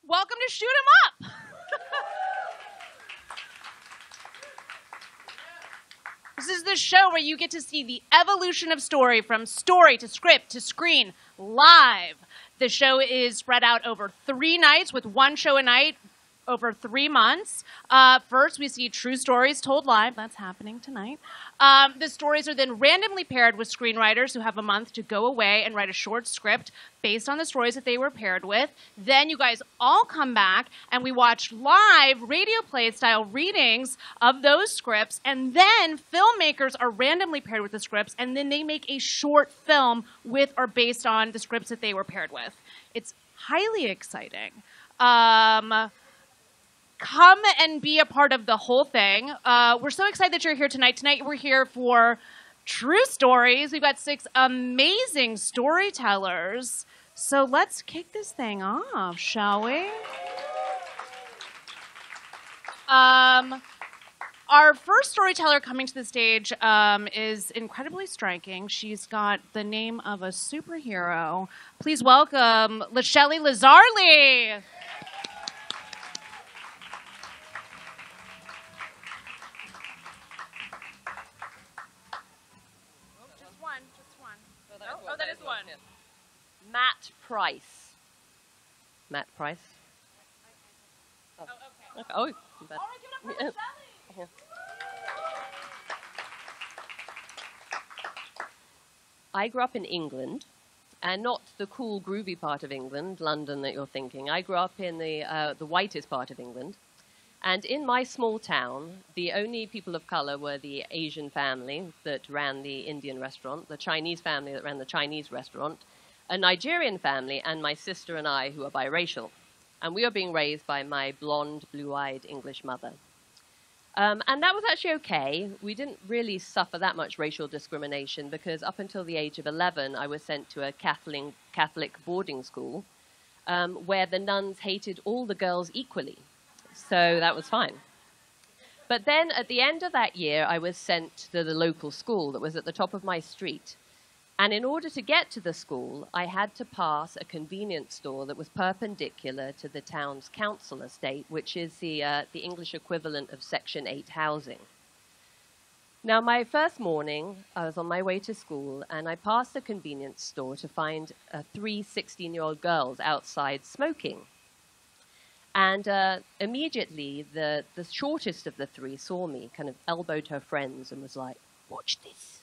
Welcome to Shoot 'Em Up! This is the show where you get to see the evolution of story from story to script to screen live. The show is spread out over 3 nights with 1 show a night over 3 months. First, we see true stories told live. That's happening tonight. The stories are then randomly paired with screenwriters who have a month to go away and write a short script based on the stories that they were paired with. Then you guys all come back and we watch live radio play style readings of those scripts. And then filmmakers are randomly paired with the scripts, and then they make a short film with or based on the scripts that they were paired with. It's highly exciting. Come and be a part of the whole thing. We're so excited that you're here tonight. Tonight we're here for true stories. We've got 6 amazing storytellers. So let's kick this thing off, shall we? Our first storyteller coming to the stage is incredibly striking. She's got the name of a superhero. Please welcome Lichelli Lazar-Lea. Oh, that is one. Yes. Matt Price. Matt Price. Oh, okay. Okay. Oh, all right, give it up for Lichelli. I grew up in England, and not the cool, groovy part of England, London, that you're thinking. I grew up in the whitest part of England. And in my small town, the only people of color were the Asian family that ran the Indian restaurant, the Chinese family that ran the Chinese restaurant, a Nigerian family, and my sister and I, who are biracial. And we were being raised by my blonde, blue-eyed English mother. And that was actually okay. We didn't really suffer that much racial discrimination because up until the age of 11, I was sent to a Catholic boarding school where the nuns hated all the girls equally. So that was fine. But then at the end of that year, I was sent to the local school that was at the top of my street. And in order to get to the school, I had to pass a convenience store that was perpendicular to the town's council estate, which is the English equivalent of Section 8 housing. Now, my first morning, I was on my way to school, and I passed the convenience store to find 3 16-year-old girls outside smoking. And immediately, the shortest of the 3 saw me, kind of elbowed her friends and was like, "Watch this."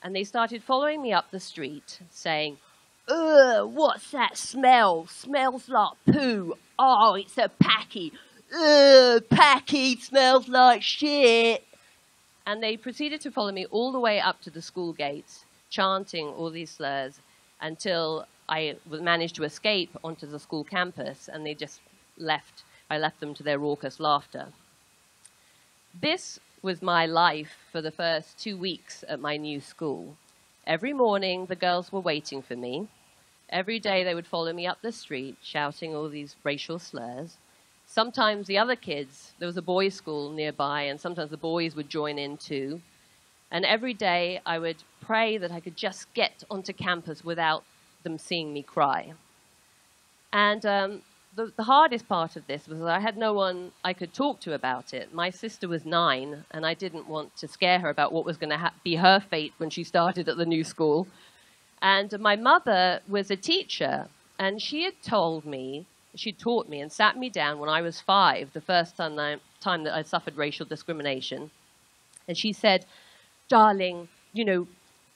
And they started following me up the street, saying, "Ugh, what's that smell? Smells like poo. Oh, it's a packy. Ugh, packy smells like shit." And they proceeded to follow me all the way up to the school gates, chanting all these slurs, until I managed to escape onto the school campus, and they just left. I left them to their raucous laughter. This was my life for the first 2 weeks at my new school. Every morning, the girls were waiting for me. Every day, they would follow me up the street, shouting all these racial slurs. Sometimes the other kids, there was a boys' school nearby, and sometimes the boys would join in too. And every day, I would pray that I could just get onto campus without them seeing me cry. And the hardest part of this was that I had no one I could talk to about it. My sister was 9, and I didn't want to scare her about what was going to be her fate when she started at the new school. And my mother was a teacher, and she had taught me and sat me down when I was 5, the first time that I suffered racial discrimination. And she said, "Darling, you know,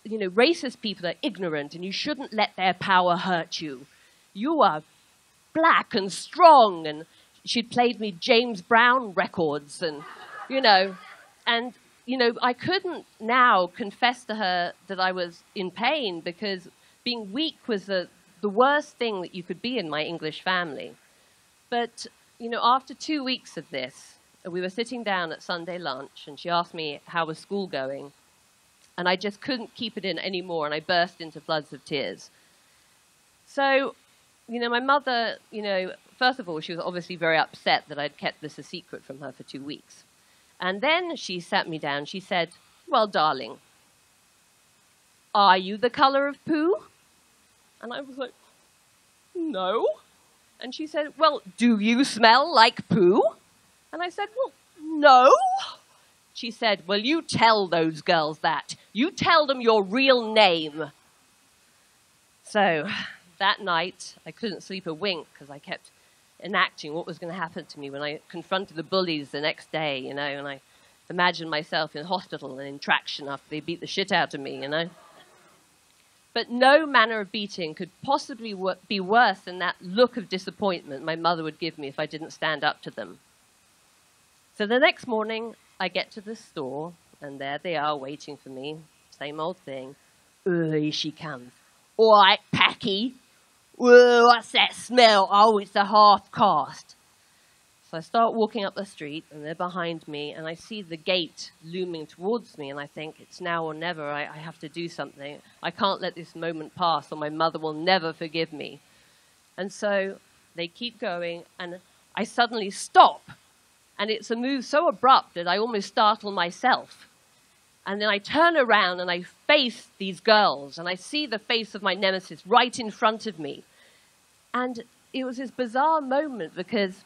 racist people are ignorant, and you shouldn't let their power hurt you. You are black and strong." And she'd played me James Brown records, and I couldn't now confess to her that I was in pain, because being weak was the worst thing that you could be in my English family. But after 2 weeks of this, we were sitting down at Sunday lunch, and she asked me how was school going, and I just couldn't keep it in anymore, and I burst into floods of tears. So my mother, first of all, she was obviously very upset that I'd kept this a secret from her for 2 weeks. And then she sat me down. She said, "Well, darling, are you the color of poo?" And I was like, "No." And she said, well, do you smell like poo? And I said, well, no. She said, well, you tell those girls that. You tell them your real name. So that night, I couldn't sleep a wink because I kept enacting what was going to happen to me when I confronted the bullies the next day, you know, and I imagined myself in hospital and in traction after they beat the shit out of me, you know. But no manner of beating could possibly be worse than that look of disappointment my mother would give me if I didn't stand up to them. So the next morning, I get to the store, and there they are waiting for me. Same old thing. Here she comes. All right, Packy. Whoa, what's that smell? Oh, it's a half-caste. So I start walking up the street, and they're behind me, and I see the gate looming towards me, and I think, it's now or never. I have to do something. I can't let this moment pass, or my mother will never forgive me. And so they keep going, and I suddenly stop. And it's a move so abrupt that I almost startle myself. And then I turn around, and I face these girls, and I see the face of my nemesis right in front of me. And it was this bizarre moment, because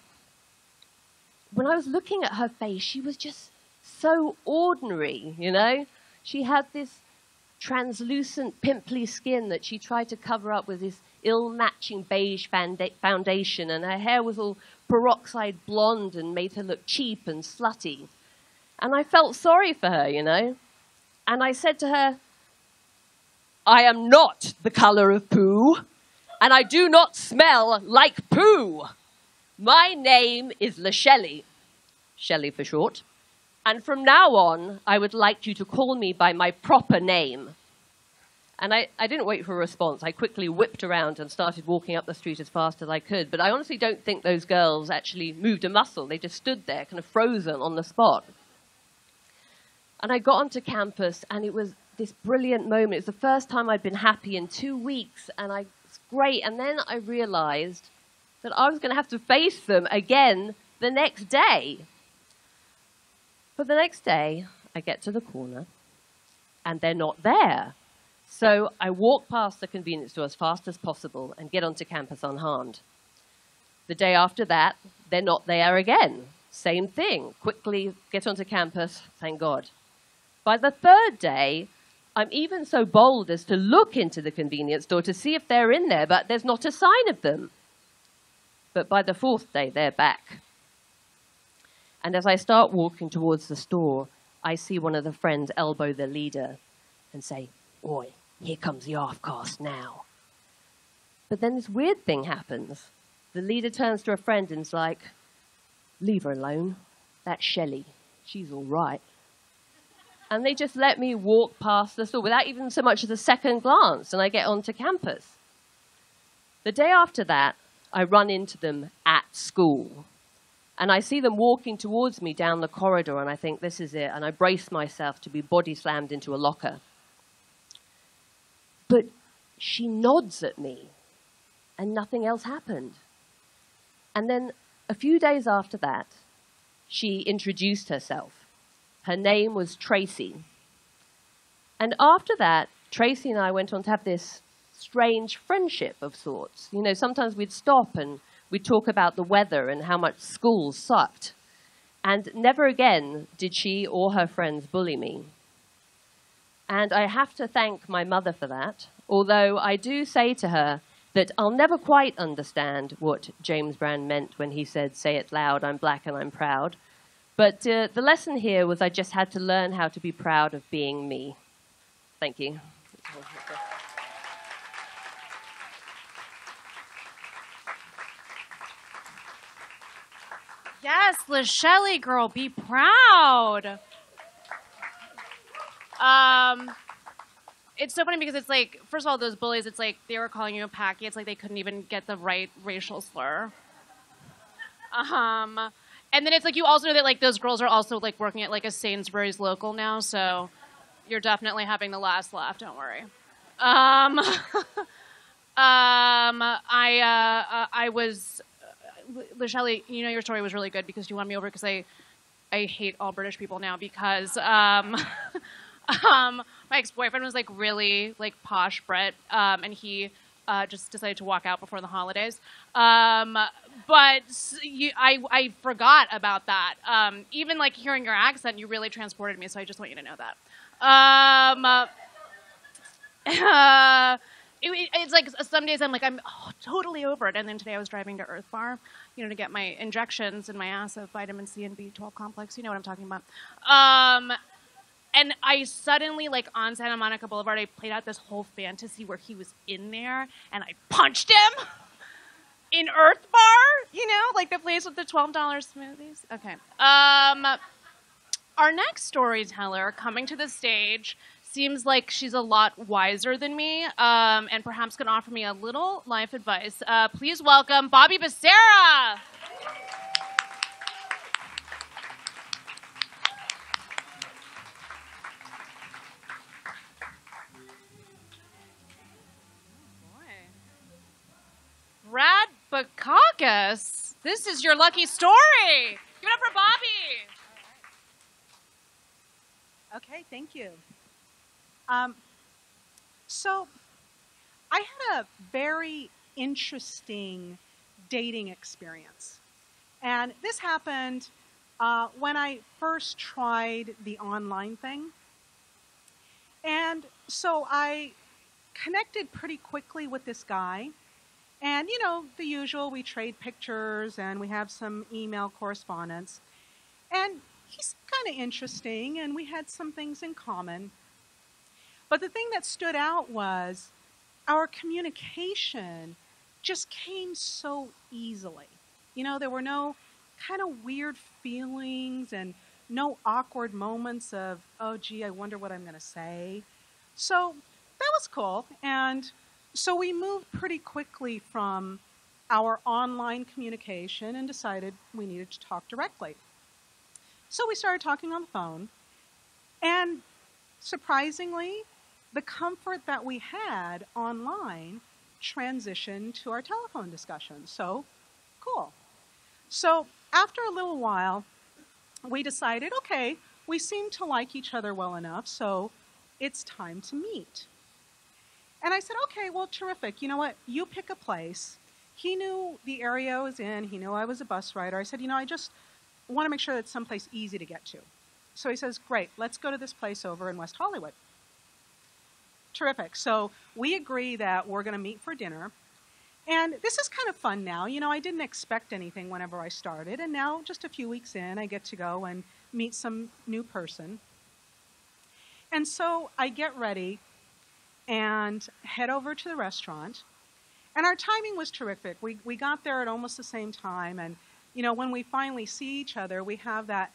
when I was looking at her face, she was just so ordinary, you know? She had this translucent, pimply skin that she tried to cover up with this ill-matching beige foundation, and her hair was all peroxide blonde and made her look cheap and slutty. And I felt sorry for her, you know? And I said to her, I am not the color of poo, and I do not smell like poo. My name is Lichelli, Shelley for short, and from now on, I would like you to call me by my proper name. And I didn't wait for a response. I quickly whipped around and started walking up the street as fast as I could. But I honestly don't think those girls actually moved a muscle. They just stood there, kind of frozen on the spot. And I got onto campus, and it was this brilliant moment. It was the first time I'd been happy in 2 weeks, and it's great. And then I realized that I was going to have to face them again the next day. But the next day, I get to the corner, and they're not there. So I walk past the convenience store as fast as possible and get onto campus unharmed. The day after that, they're not there again. Same thing. Quickly get onto campus, thank God. By the third day, I'm even so bold as to look into the convenience store to see if they're in there, but there's not a sign of them. But by the fourth day, they're back. And as I start walking towards the store, I see one of the friends elbow the leader and say, "Oi, here comes the half-caste now." But then this weird thing happens. The leader turns to a friend and is like, "Leave her alone. That's Shelley. She's all right." And they just let me walk past the store without even so much as a second glance, and I get onto campus. The day after that, I run into them at school. And I see them walking towards me down the corridor, and I think, this is it. And I brace myself to be body slammed into a locker. But she nods at me, and nothing else happened. And then a few days after that, she introduced herself. Her name was Tracy. And after that, Tracy and I went on to have this strange friendship of sorts. You know, sometimes we'd stop and we'd talk about the weather and how much school sucked. And never again did she or her friends bully me. And I have to thank my mother for that, although I do say to her that I'll never quite understand what James Brown meant when he said, "Say it loud, I'm black and I'm proud." But the lesson here was I just had to learn how to be proud of being me. Thank you. Yes, Lichelli, girl, be proud. It's so funny because it's like, first of all, those bullies, it's like they were calling you a packy. It's like they couldn't even get the right racial slur. And then it's like you also know that like those girls are also like working at like a Sainsbury's local now, so you're definitely having the last laugh. Don't worry. I was Lichelli. You know your story was really good because you won me over because I hate all British people now because my ex-boyfriend was like really like posh Brit, and he just decided to walk out before the holidays. But I forgot about that. Even like hearing your accent, you really transported me. So I just want you to know that. It's like some days I'm like, I'm totally over it. And then today I was driving to Earth Bar, to get my injections in my ass of vitamin C and B12 complex. You know what I'm talking about. And I suddenly, like on Santa Monica Boulevard, I played out this whole fantasy where he was in there and I punched him in Earth Bar, like the place with the $12 smoothies. Okay. Our next storyteller coming to the stage seems like she's a lot wiser than me, and perhaps can offer me a little life advice. Please welcome Bobbie Becerra. Brad Baukakaus, this is your lucky story. Give it up for Bobbie. Okay, thank you. So I had a very interesting dating experience. And this happened when I first tried the online thing. And so I connected pretty quickly with this guy. And, the usual, we trade pictures and we have some email correspondence. And he's kind of interesting and we had some things in common. But the thing that stood out was our communication just came so easily. There were no kind of weird feelings and no awkward moments of, oh, gee, I wonder what I'm going to say. So that was cool. And so we moved pretty quickly from our online communication and decided we needed to talk directly. So we started talking on the phone, and surprisingly, the comfort that we had online transitioned to our telephone discussions. So, cool. So after a little while, we decided, okay, we seem to like each other well enough, so it's time to meet. And I said, okay, well, terrific. You know what? You pick a place. He knew the area I was in. He knew I was a bus rider. I said, I just want to make sure that it's someplace easy to get to. So he says, great, let's go to this place over in West Hollywood. Terrific. So we agree that we're going to meet for dinner. And this is kind of fun now. I didn't expect anything whenever I started. And now, just a few weeks in, I get to go and meet some new person. And so I get ready and head over to the restaurant. And our timing was terrific. We got there at almost the same time. And, when we finally see each other, we have that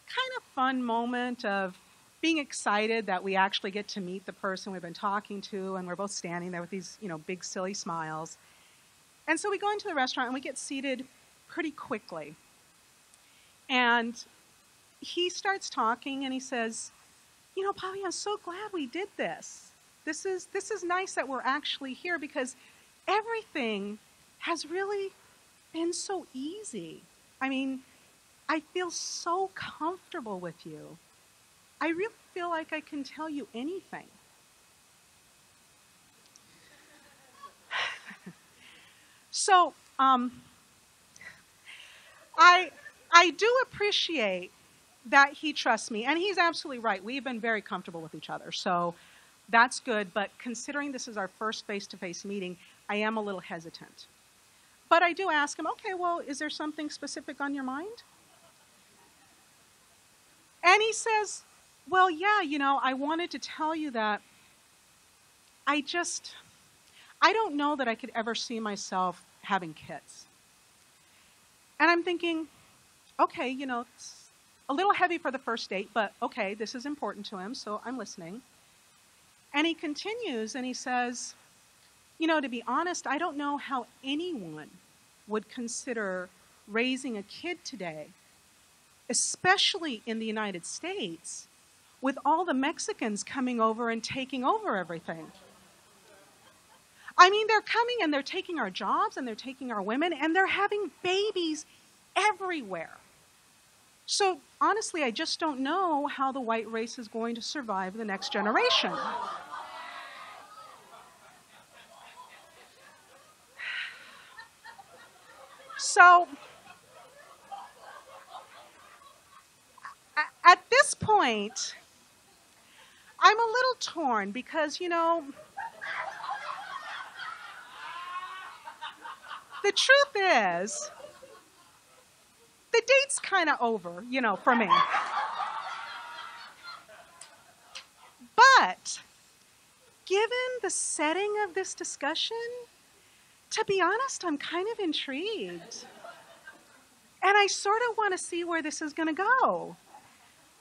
kind of fun moment of being excited that we actually get to meet the person we've been talking to. And we're both standing there with these, big, silly smiles. And so we go into the restaurant and we get seated pretty quickly. And he starts talking and he says, Bobbie, I'm so glad we did this. This is nice that we're actually here because everything has really been so easy. I mean, I feel so comfortable with you. I really feel like I can tell you anything. So, I do appreciate that he trusts me, and he's absolutely right. We've been very comfortable with each other, so that's good, but considering this is our first face-to-face meeting, I am a little hesitant. But I do ask him, okay, well, is there something specific on your mind? And he says, well, yeah, I wanted to tell you that I don't know that I could ever see myself having kids. And I'm thinking, okay, it's a little heavy for the first date, but okay, this is important to him, so I'm listening. And he continues and he says, to be honest, I don't know how anyone would consider raising a kid today, especially in the United States, with all the Mexicans coming over and taking over everything. I mean, they're coming and they're taking our jobs and they're taking our women and they're having babies everywhere. So honestly, I just don't know how the white race is going to survive the next generation. So at this point, I'm a little torn because, you know, the truth is, the date's kind of over, you know, for me. But given the setting of this discussion, to be honest, I'm kind of intrigued. And I sort of want to see where this is going to go.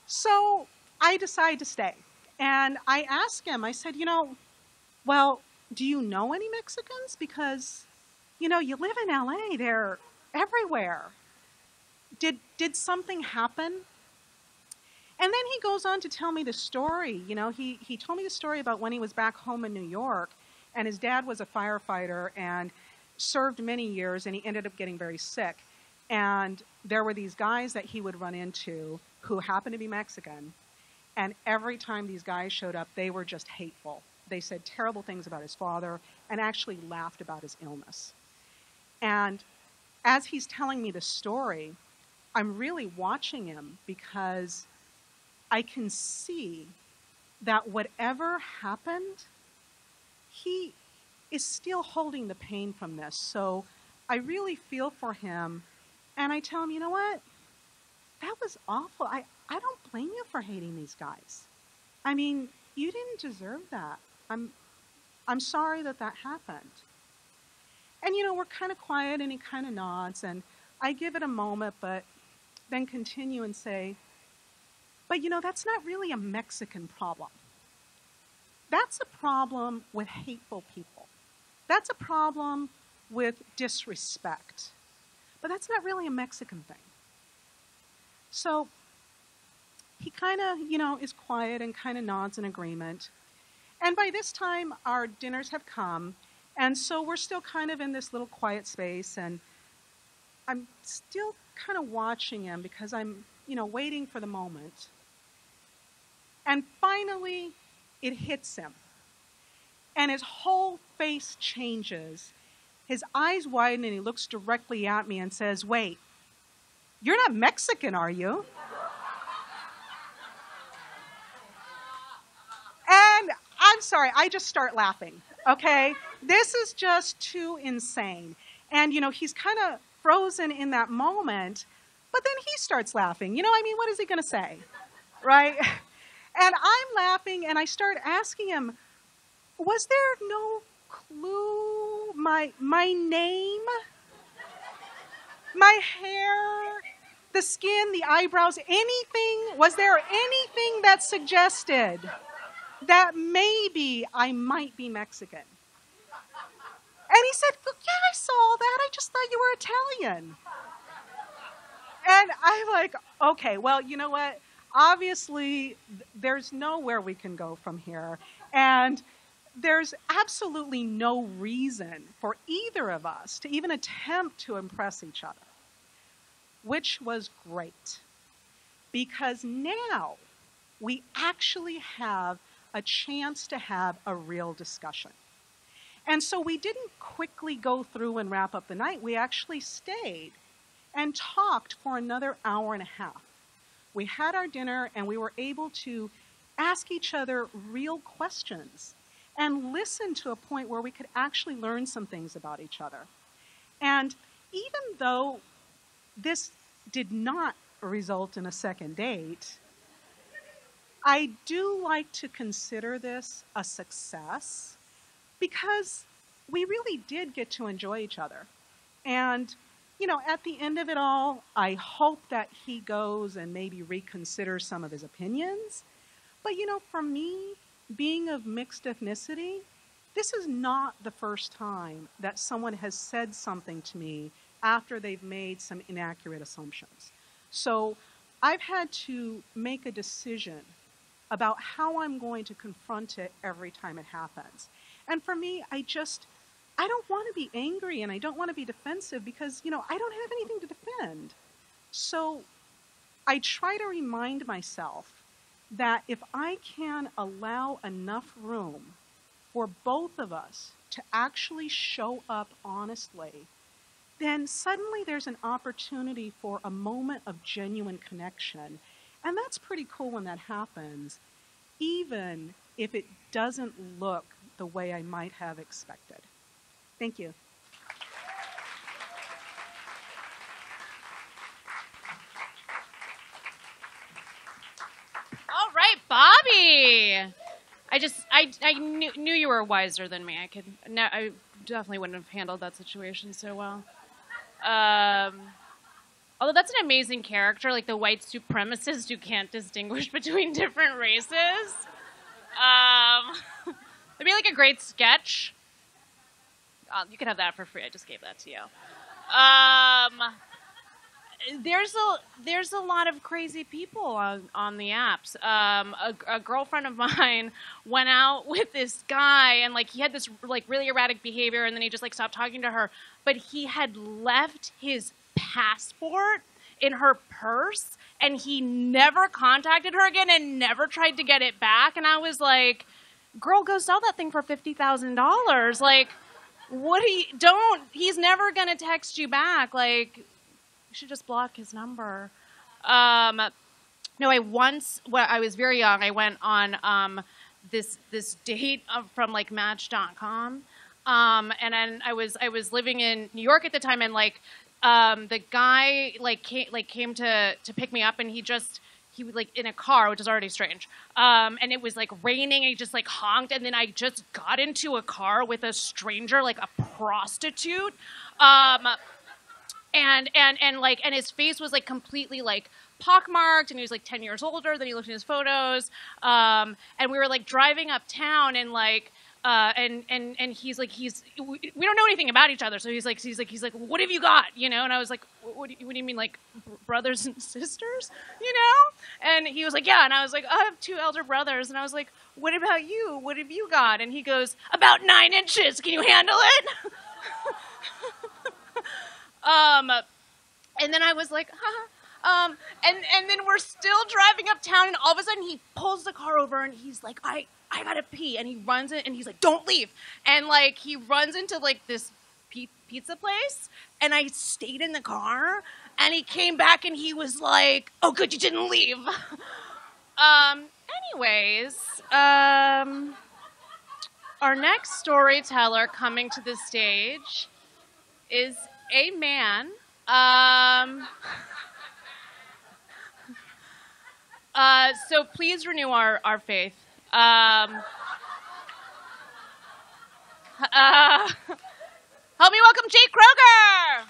So I decide to stay. And I asked him, I said, you know, well, do you know any Mexicans? Because, you know, you live in LA, they're everywhere. Did something happen? And then he goes on to tell me the story. You know, he told me the story about when he was back home in New York, and his dad was a firefighter and served many years, and he ended up getting very sick. And there were these guys that he would run into who happened to be Mexican, and every time these guys showed up, they were just hateful. They said terrible things about his father and actually laughed about his illness. And as he's telling me the story, I'm really watching him because I can see that whatever happened, he is still holding the pain from this. So I really feel for him, and I tell him, you know what? That was awful. I don't blame you for hating these guys. I mean, you didn't deserve that. I'm sorry that happened. And, you know, we're kind of quiet, and he kind of nods, and I give it a moment, but then continue and say, but, you know, that's not really a Mexican problem. That's a problem with hateful people. That's a problem with disrespect. But that's not really a Mexican thing. So he kind of, you know, is quiet and kind of nods in agreement. And by this time, our dinners have come. And so we're still kind of in this little quiet space. And I'm still kind of watching him because I'm, you know, waiting for the moment. And finally, it hits him. And his whole face changes. His eyes widen and he looks directly at me and says, wait, you're not Mexican, are you? And I'm sorry, I just start laughing, okay? This is just too insane. And, you know, he's kind of frozen in that moment, but then he starts laughing. You know, I mean, what is he going to say, right? And I'm laughing, and I start asking him, was there no clue? My name? My hair? The skin? The eyebrows? Anything? Was there anything that suggested that maybe I might be Mexican? And he said, yeah, I saw that. I just thought you were Italian. And I'm like, okay, well, you know what? Obviously, there's nowhere we can go from here. And there's absolutely no reason for either of us to even attempt to impress each other, which was great. Because now we actually have a chance to have a real discussion. And so we didn't quickly go through and wrap up the night. We actually stayed and talked for another hour and a half. We had our dinner, and we were able to ask each other real questions and listen to a point where we could actually learn some things about each other. And even though this did not result in a second date, I do like to consider this a success because we really did get to enjoy each other. And you know, at the end of it all, I hope that he goes and maybe reconsiders some of his opinions. But, you know, for me, being of mixed ethnicity, this is not the first time that someone has said something to me after they've made some inaccurate assumptions. So I've had to make a decision about how I'm going to confront it every time it happens. And for me, I don't want to be angry and I don't want to be defensive because, you know, I don't have anything to defend. So I try to remind myself that if I can allow enough room for both of us to actually show up honestly, then suddenly there's an opportunity for a moment of genuine connection. And that's pretty cool when that happens, even if it doesn't look the way I might have expected. Thank you. All right, Bobbie. I knew you were wiser than me. I definitely wouldn't have handled that situation so well. Although that's an amazing character, like the white supremacist who can't distinguish between different races. It'd be like a great sketch. You could have that for free. I just gave that to you. There's a lot of crazy people on the apps. A girlfriend of mine went out with this guy, and like he had this like really erratic behavior, and then he just like stopped talking to her. But he had left his passport in her purse, and he never contacted her again, and never tried to get it back. And I was like, "Girl, go sell that thing for $50,000." Like, what do you don't? He's never gonna text you back. Like, you should just block his number. No, when I was very young, I went on this date from like Match.com, and then I was living in New York at the time, and like the guy came to pick me up, and he was like in a car, which is already strange, and it was like raining, and he just like honked, and then I just got into a car with a stranger, like a prostitute. And his face was like completely like pockmarked, and he was like 10 years older. Then he looked at his photos, and we were like driving uptown, and like and he's like we don't know anything about each other, so he's like what have you got, you know? And I was like, what do you mean, like brothers and sisters, you know? And he was like, yeah. And I was like, I have 2 elder brothers. And I was like, what about you? What have you got? And he goes, about 9 inches. Can you handle it? And then I was like, and then we're still driving uptown, and all of a sudden he pulls the car over, and he's like, I gotta pee, and he runs in, and he's like, don't leave, and like he runs into like this pizza place, and I stayed in the car, and he came back, and he was like, oh good, you didn't leave. Anyways, our next storyteller coming to the stage is a man. So please renew our faith. Help me welcome Jake Kroeger.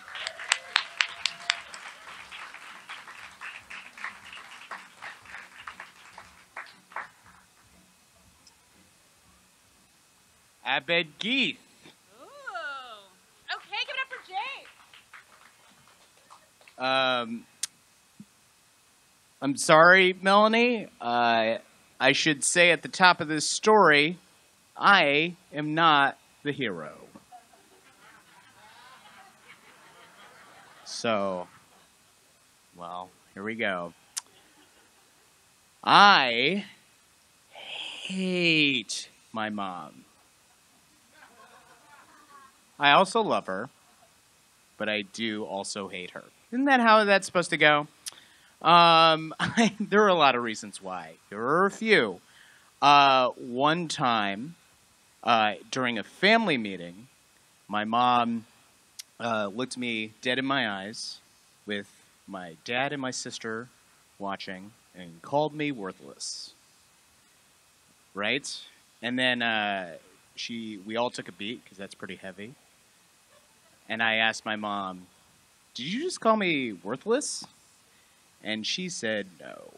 Abed Gheith. Okay, give it up for Jake. I'm sorry, Melanie. I should say at the top of this story, I am not the hero. So, well, here we go. I hate my mom. I also love her, but I do also hate her. Isn't that how that's supposed to go? There are a lot of reasons why. There are a few. One time, during a family meeting, my mom looked me dead in my eyes with my dad and my sister watching and called me worthless. Right? And then we all took a beat, because that's pretty heavy. And I asked my mom, did you just call me worthless? And she said no.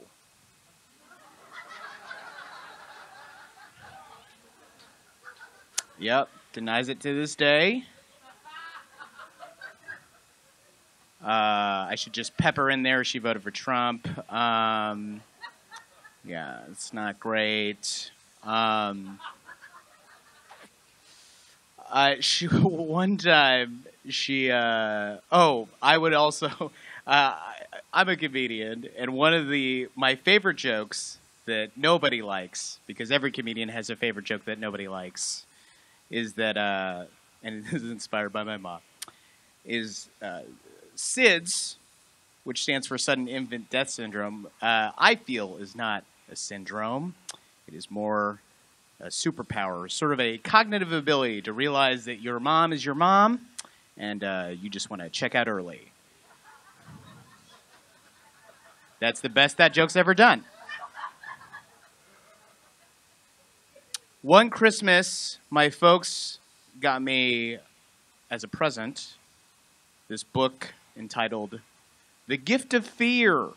Yep, denies it to this day. I should just pepper in there. She voted for Trump. Yeah, it's not great. One time, I would also, I'm a comedian, and one of my favorite jokes that nobody likes, because every comedian has a favorite joke that nobody likes, is that, and this is inspired by my mom, is SIDS, which stands for Sudden Infant Death Syndrome, I feel is not a syndrome. It is more a superpower, sort of a cognitive ability to realize that your mom is your mom, and you just want to check out early. That's the best that joke's ever done. One Christmas, my folks got me, as a present, this book entitled The Gift of Fear.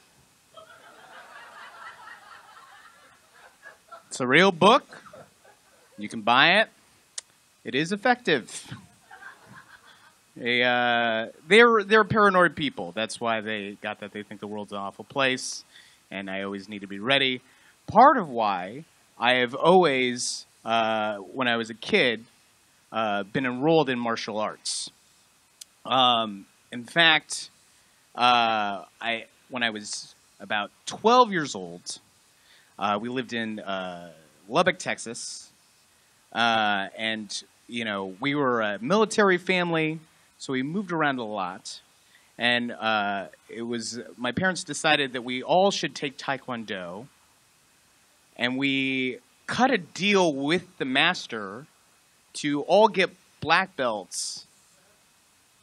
It's a real book. You can buy it. It is effective. They're paranoid people. That's why they got that. They think the world's an awful place, and I always need to be ready. Part of why I have always, when I was a kid, been enrolled in martial arts. In fact, when I was about 12 years old, we lived in Lubbock, Texas, and we were a military family, so we moved around a lot. And my parents decided that we all should take Taekwondo, and we cut a deal with the master to all get black belts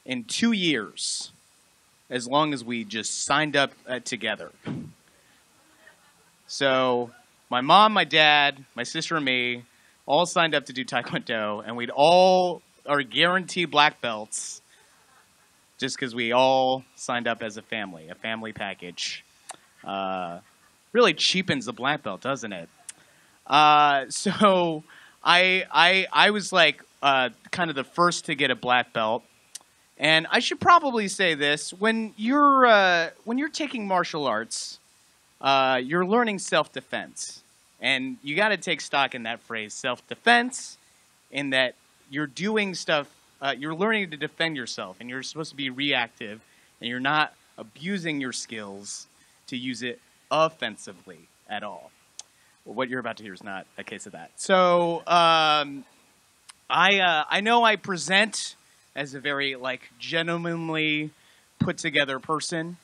in 2 years, as long as we just signed up together. So my mom, my dad, my sister, and me all signed up to do Taekwondo, and we'd all are guaranteed black belts just because we all signed up as a family package. Really cheapens the black belt, doesn't it? So I was like kind of the first to get a black belt. And I should probably say this: when you're taking martial arts, you're learning self-defense, and you got to take stock in that phrase, self-defense, in that you're doing stuff, you're learning to defend yourself, and you're supposed to be reactive, and you're not abusing your skills to use it offensively at all. Well, what you're about to hear is not a case of that. So I know I present as a very gentlemanly, put together person,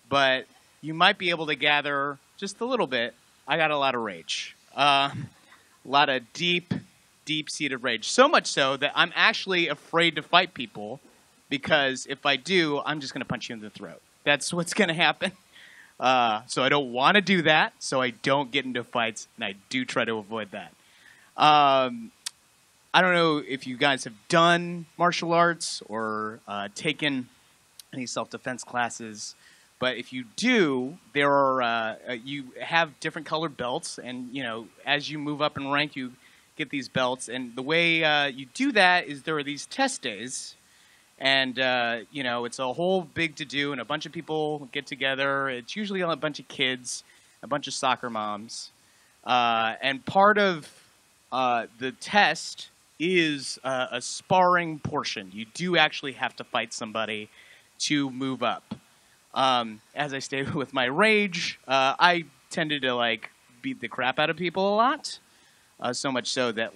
but you might be able to gather just a little bit. I got a lot of rage, a lot of deep-seated rage. So much so that I'm actually afraid to fight people, because if I do, I'm just going to punch you in the throat. That's what's going to happen. So I don't want to do that, so I don't get into fights, and I do try to avoid that. I don't know if you guys have done martial arts or taken any self-defense classes, but if you do, there are you have different colored belts, and as you move up in rank, you get these belts. And the way you do that is there are these test days, and it's a whole big to-do, and a bunch of people get together. It's usually a bunch of kids, a bunch of soccer moms, and part of the test is a sparring portion. You do actually have to fight somebody to move up. As I stated with my rage, I tended to beat the crap out of people a lot. So much so that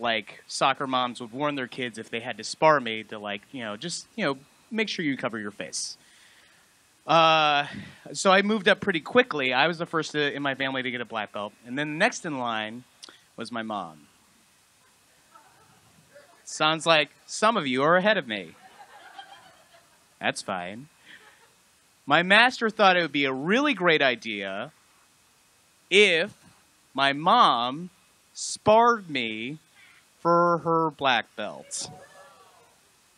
soccer moms would warn their kids if they had to spar me to just make sure you cover your face. So I moved up pretty quickly. I was the first in my family to get a black belt, and then the next in line was my mom. Sounds like some of you are ahead of me. That's fine. My master thought it would be a really great idea if my mom sparred me for her black belt.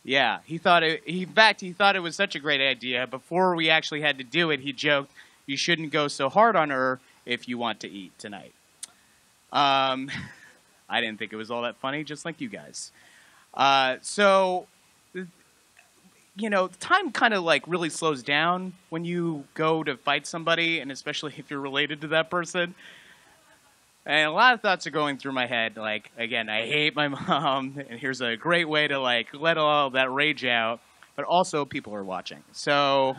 Yeah, he thought it was such a great idea. Before we actually had to do it, he joked, "You shouldn't go so hard on her if you want to eat tonight." I didn't think it was all that funny, just like you guys. So, time kind of really slows down when you go to fight somebody, and especially if you're related to that person. And a lot of thoughts are going through my head, again, I hate my mom, and here's a great way to, let all that rage out, but also people are watching. So,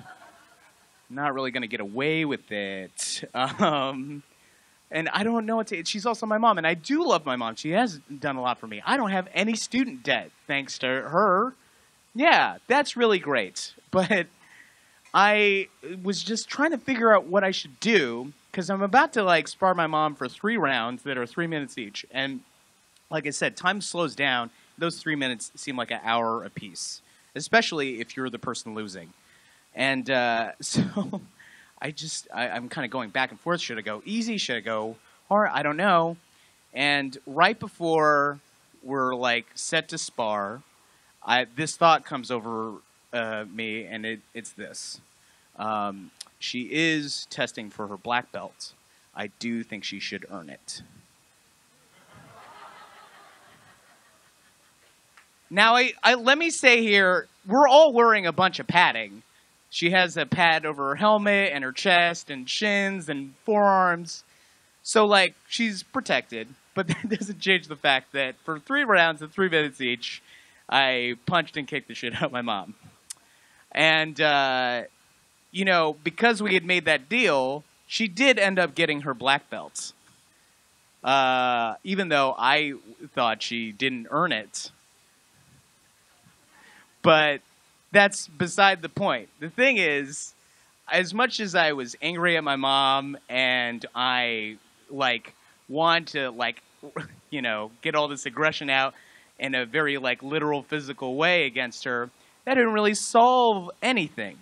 I'm not really going to get away with it. And I don't know what to... She's also my mom, and I do love my mom. She has done a lot for me. I don't have any student debt, thanks to her. Yeah, that's really great. But I was just trying to figure out what I should do because I'm about to like spar my mom for 3 rounds that are 3 minutes each. And like I said, time slows down. Those 3 minutes seem like an hour apiece, especially if you're the person losing. And so I'm kind of going back and forth. Should I go easy? Should I go hard? I don't know. And right before we're like set to spar, this thought comes over me, and it's this. She is testing for her black belt. I do think she should earn it. Now, let me say here, we're all wearing a bunch of padding. She has a pad over her helmet and her chest and shins and forearms. So, like, she's protected. But that doesn't change the fact that for 3 rounds of 3 minutes each, I punched and kicked the shit out of my mom. And, you know, because we had made that deal, she did end up getting her black belt. Even though I thought she didn't earn it. But that's beside the point. The thing is, as much as I was angry at my mom and I, like, want to, like, you know, get all this aggression out in a very, like, literal physical way against her, that didn't really solve anything.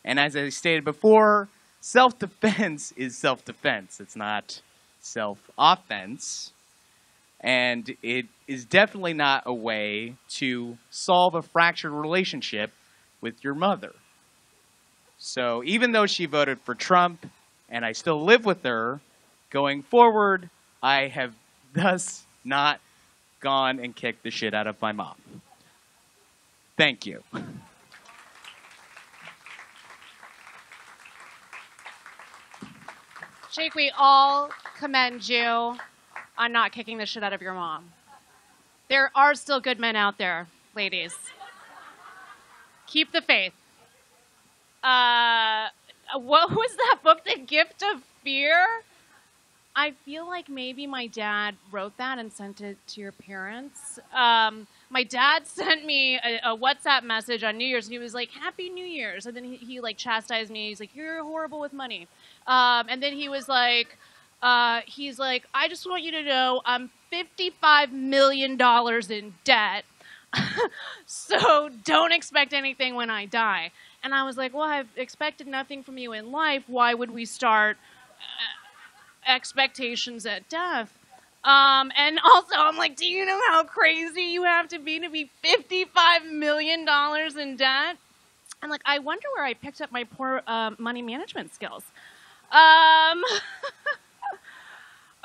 And as I stated before, self-defense is self-defense. It's not self-offense. And it is definitely not a way to solve a fractured relationship with your mother. So even though she voted for Trump and I still live with her, going forward, I have thus not gone and kicked the shit out of my mom. Thank you. Jake, we all commend you on not kicking the shit out of your mom. There are still good men out there, ladies. Keep the faith. What was that book, The Gift of Fear? I feel like maybe my dad wrote that and sent it to your parents. My dad sent me a WhatsApp message on New Year's, and he was like, Happy New Year's. And then he like chastised me. He's like, you're horrible with money. And then he was like, I just want you to know I'm $55 million in debt. So don't expect anything when I die. And I was like, well, I've expected nothing from you in life. Why would we start expectations at death? And also, I'm like, do you know how crazy you have to be $55 million in debt? And like, I wonder where I picked up my poor money management skills.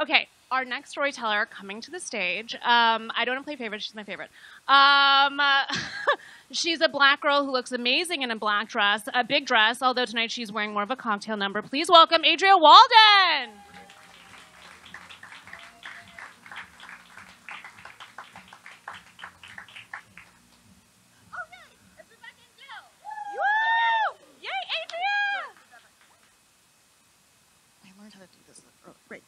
Okay, our next storyteller coming to the stage. I don't want to play favorite. She's my favorite. She's a black girl who looks amazing in a black dress, a big dress, although tonight she's wearing more of a cocktail number. Please welcome Aydrea Walden. Oh, yay! It's Rebekah and Joe. Woo! Yay, Aydrea! I learned how to do this. Oh, great.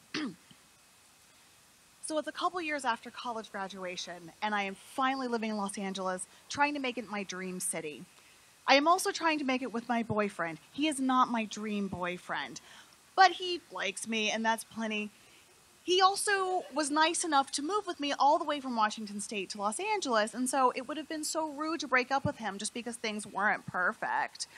So it's a couple years after college graduation, and I am finally living in Los Angeles, trying to make it my dream city. I am also trying to make it with my boyfriend. He is not my dream boyfriend, but he likes me, and that's plenty. He also was nice enough to move with me all the way from Washington State to Los Angeles, and so it would have been so rude to break up with him just because things weren't perfect.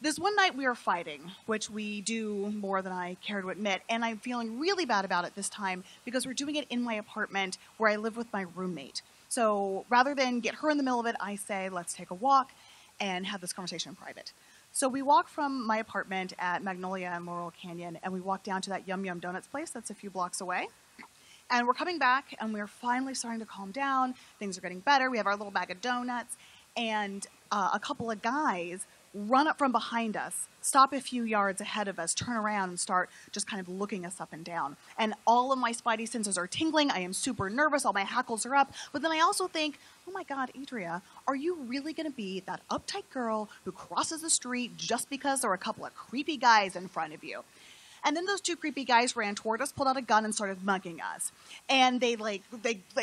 This one night we were fighting, which we do more than I care to admit, and I'm feeling really bad about it this time because we're doing it in my apartment where I live with my roommate. So rather than get her in the middle of it, I say, let's take a walk and have this conversation in private. So we walk from my apartment at Magnolia and Laurel Canyon, and we walk down to that Yum Yum Donuts place that's a few blocks away. And we're coming back, and we're finally starting to calm down. Things are getting better. We have our little bag of donuts, and a couple of guys run up from behind us, stop a few yards ahead of us, turn around and start just kind of looking us up and down. And all of my spidey senses are tingling. I am super nervous. All my hackles are up. But then I also think, oh my God, Aydrea, are you really going to be that uptight girl who crosses the street just because there are a couple of creepy guys in front of you? And then those two creepy guys ran toward us, pulled out a gun, and started mugging us. And they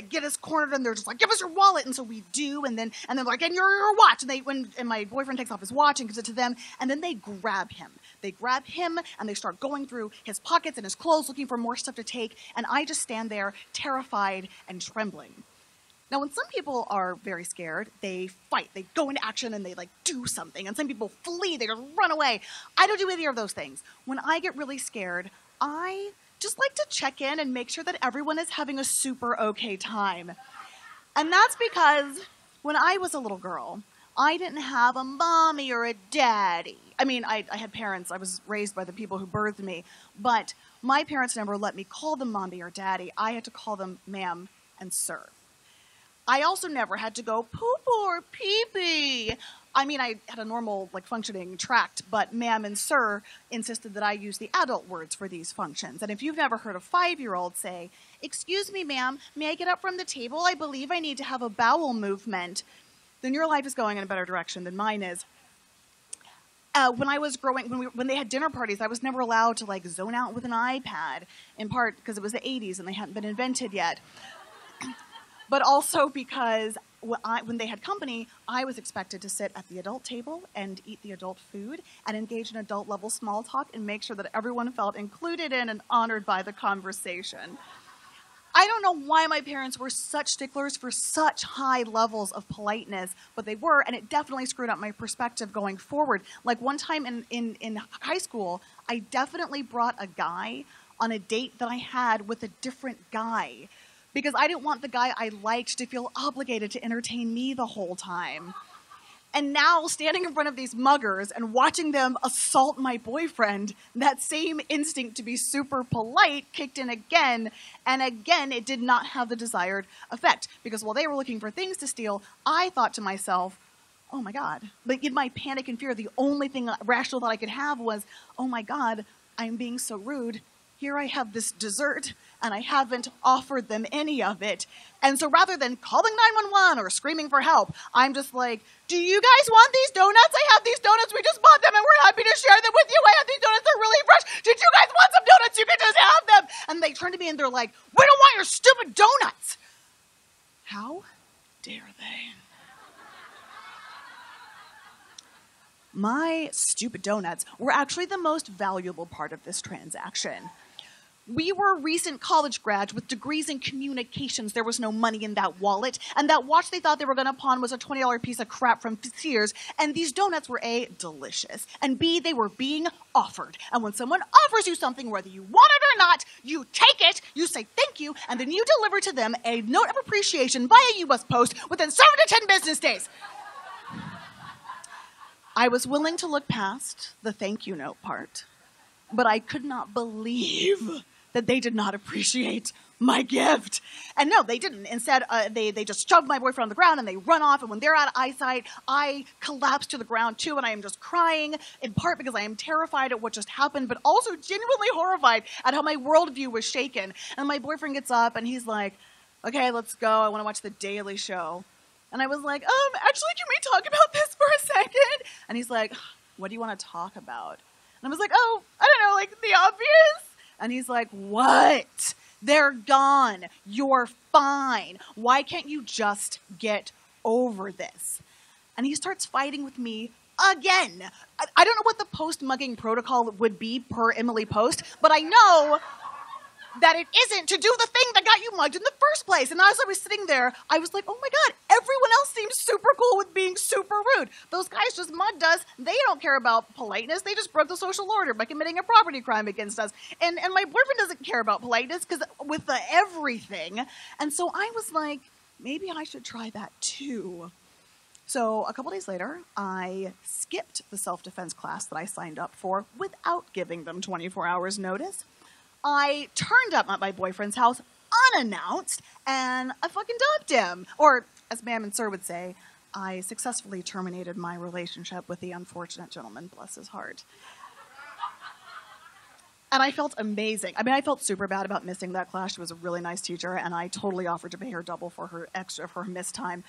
get us cornered, and they're just like, "Give us your wallet." And so we do, and then like, "And your watch." And my boyfriend takes off his watch and gives it to them, and then they grab him. They grab him, and they start going through his pockets and his clothes, looking for more stuff to take. And I just stand there, terrified and trembling. Now, when some people are very scared, they fight, they go into action, and they like do something. And some people flee, they just run away. I don't do either of those things. When I get really scared, I just like to check in and make sure that everyone is having a super okay time. And that's because when I was a little girl, I didn't have a mommy or a daddy. I mean, I had parents. I was raised by the people who birthed me. But my parents never let me call them mommy or daddy. I had to call them ma'am and sir. I also never had to go poo-poo or pee-pee. I mean, I had a normal, like, functioning tract, but ma'am and sir insisted that I use the adult words for these functions. And if you've never heard a 5-year-old say, "Excuse me, ma'am, may I get up from the table? I believe I need to have a bowel movement," then your life is going in a better direction than mine is. When I was growing, when they had dinner parties, I was never allowed to, like, zone out with an iPad, in part because it was the 80s and they hadn't been invented yet. But also because when they had company, I was expected to sit at the adult table and eat the adult food and engage in adult-level small talk and make sure that everyone felt included in and honored by the conversation. I don't know why my parents were such sticklers for such high levels of politeness, but they were, and it definitely screwed up my perspective going forward. Like one time in high school, I definitely brought a guy on a date that I had with a different guy, because I didn't want the guy I liked to feel obligated to entertain me the whole time. And now, standing in front of these muggers and watching them assault my boyfriend, that same instinct to be super polite kicked in again, and again, it did not have the desired effect. Because while they were looking for things to steal, I thought to myself, oh my God. Like, in my panic and fear, the only thing rational that I could have was, oh my God, I'm being so rude. Here I have this dessert, and I haven't offered them any of it. And so rather than calling 911 or screaming for help, I'm just like, do you guys want these donuts? I have these donuts. We just bought them, and we're happy to share them with you. I have these donuts. They're really fresh. Did you guys want some donuts? You can just have them. And they turn to me, and they're like, we don't want your stupid donuts. How dare they? My stupid donuts were actually the most valuable part of this transaction. We were recent college grads with degrees in communications. There was no money in that wallet. And that watch they thought they were going to pawn was a $20 piece of crap from Sears. And these donuts were A, delicious. And B, they were being offered. And when someone offers you something, whether you want it or not, you take it, you say thank you, and then you deliver to them a note of appreciation via U.S. Post within 7 to 10 business days. I was willing to look past the thank you note part, but I could not believe that they did not appreciate my gift. And no, they didn't. Instead, they just shoved my boyfriend on the ground and they run off. And when they're out of eyesight, I collapse to the ground too. And I am just crying, in part because I am terrified at what just happened, but also genuinely horrified at how my worldview was shaken. And my boyfriend gets up and he's like, okay, let's go. I want to watch The Daily Show. And I was like, actually, can we talk about this for a second? And he's like, what do you want to talk about? And I was like, oh, I don't know, like the obvious. And he's like, what? They're gone. You're fine. Why can't you just get over this? And he starts fighting with me again. I don't know what the post-mugging protocol would be per Emily Post, but I know that it isn't to do the thing that got you mugged in the first place. And as I was sitting there, I was like, oh my God, everyone else seems super cool with being super rude. Those guys just mugged us. They don't care about politeness. They just broke the social order by committing a property crime against us. And my boyfriend doesn't care about politeness because with the everything. And so I was like, maybe I should try that too. So a couple days later, I skipped the self-defense class that I signed up for without giving them 24 hours notice. I turned up at my boyfriend's house unannounced, and I fucking dumped him. Or, as ma'am and sir would say, I successfully terminated my relationship with the unfortunate gentleman, bless his heart. And I felt amazing. I mean, I felt super bad about missing that class. She was a really nice teacher, and I totally offered to pay her double for her missed time.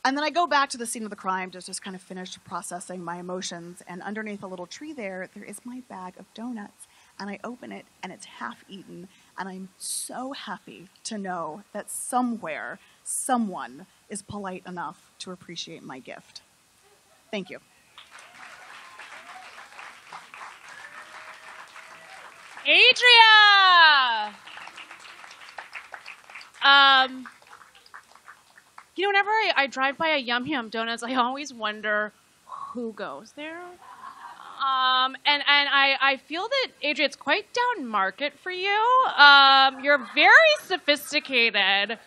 And then I go back to the scene of the crime to just kind of finish processing my emotions, and underneath a little tree there is my bag of donuts. and I open it, and it's half eaten, and I'm so happy to know that somewhere, someone is polite enough to appreciate my gift. Thank you. Aydrea! You know, whenever I drive by a Yum Yum Donuts, I always wonder who goes there. And I feel that, Aydrea, it's quite down market for you. You're very sophisticated.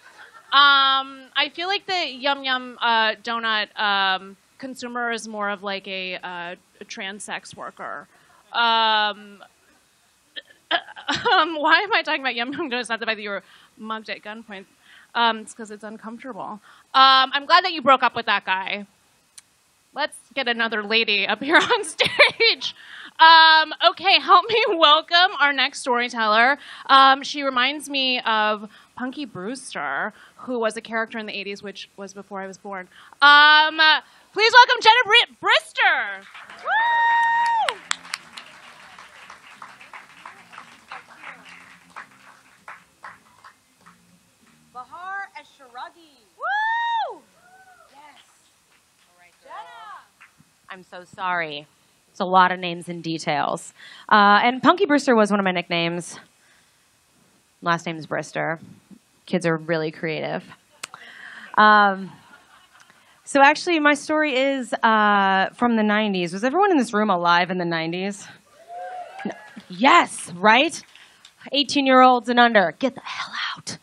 I feel like the Yum Yum donut consumer is more of like a trans sex worker. Why am I talking about Yum Yum Donuts? Not the fact that you were mugged at gunpoint. It's because it's uncomfortable. I'm glad that you broke up with that guy. Let's get another lady up here on stage. Okay, help me welcome our next storyteller. She reminds me of Punky Brewster, who was a character in the 80s, which was before I was born. Please welcome Jenna Brister. Woo! Bahar Eshraghi. Woo! Yes. All right, Jenna. I'm so sorry. It's a lot of names and details. And Punky Brewster was one of my nicknames. Last name is Brister. Kids are really creative. So actually, my story is from the 90s. Was everyone in this room alive in the 90s? No. Yes, right? 18-year-olds and under. Get the hell out.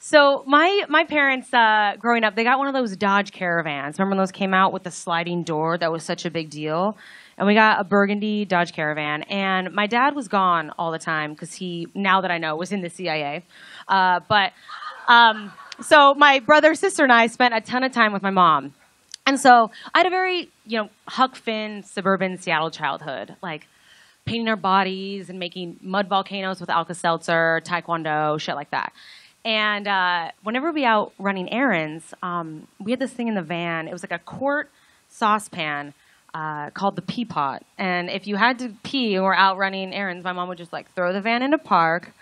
So my parents, growing up, they got one of those Dodge Caravans. Remember when those came out with the sliding door? That was such a big deal. And we got a burgundy Dodge Caravan. And my dad was gone all the time because he, now that I know, was in the CIA. So my brother, sister, and I spent a ton of time with my mom. And so I had a very, Huck Finn, suburban Seattle childhood. Like, painting our bodies and making mud volcanoes with Alka-Seltzer, Taekwondo, shit like that. And whenever we out running errands, we had this thing in the van. It was like a quart saucepan called the pea pot. And if you had to pee and were out running errands, my mom would just like throw the van in a park.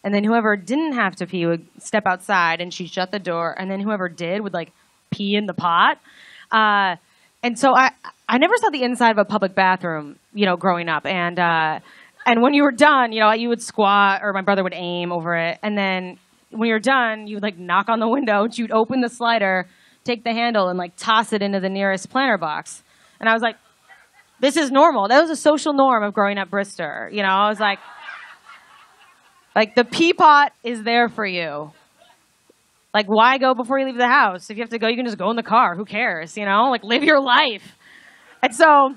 And then whoever didn't have to pee would step outside and she'd shut the door. And then whoever did would like pee in the pot. And so I never saw the inside of a public bathroom, growing up. And when you were done, you would squat or my brother would aim over it. And then when you're done, you would like knock on the window, you'd open the slider, take the handle and like toss it into the nearest planter box. And I was like, this is normal. That was a social norm of growing up Brister. I was like the pea pot is there for you. Like, why go before you leave the house? If you have to go, you can just go in the car. Who cares? Like, live your life. And so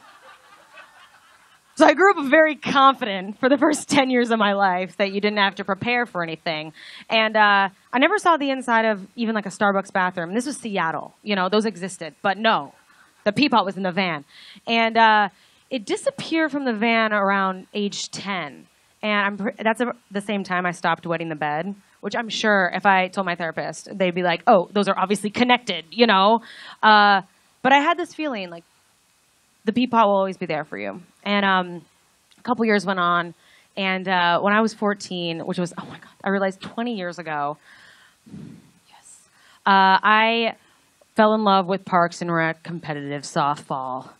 I grew up very confident for the first 10 years of my life that you didn't have to prepare for anything. And I never saw the inside of even like a Starbucks bathroom. And this was Seattle. Those existed. But no, the pea pot was in the van. And it disappeared from the van around age 10. And that's the same time I stopped wetting the bed, which I'm sure if I told my therapist, they'd be like, oh, those are obviously connected, But I had this feeling like the pea pot will always be there for you. And a couple years went on. And when I was 14, which was, oh my God, I realized 20 years ago, yes, I fell in love with Parks and Rec competitive softball,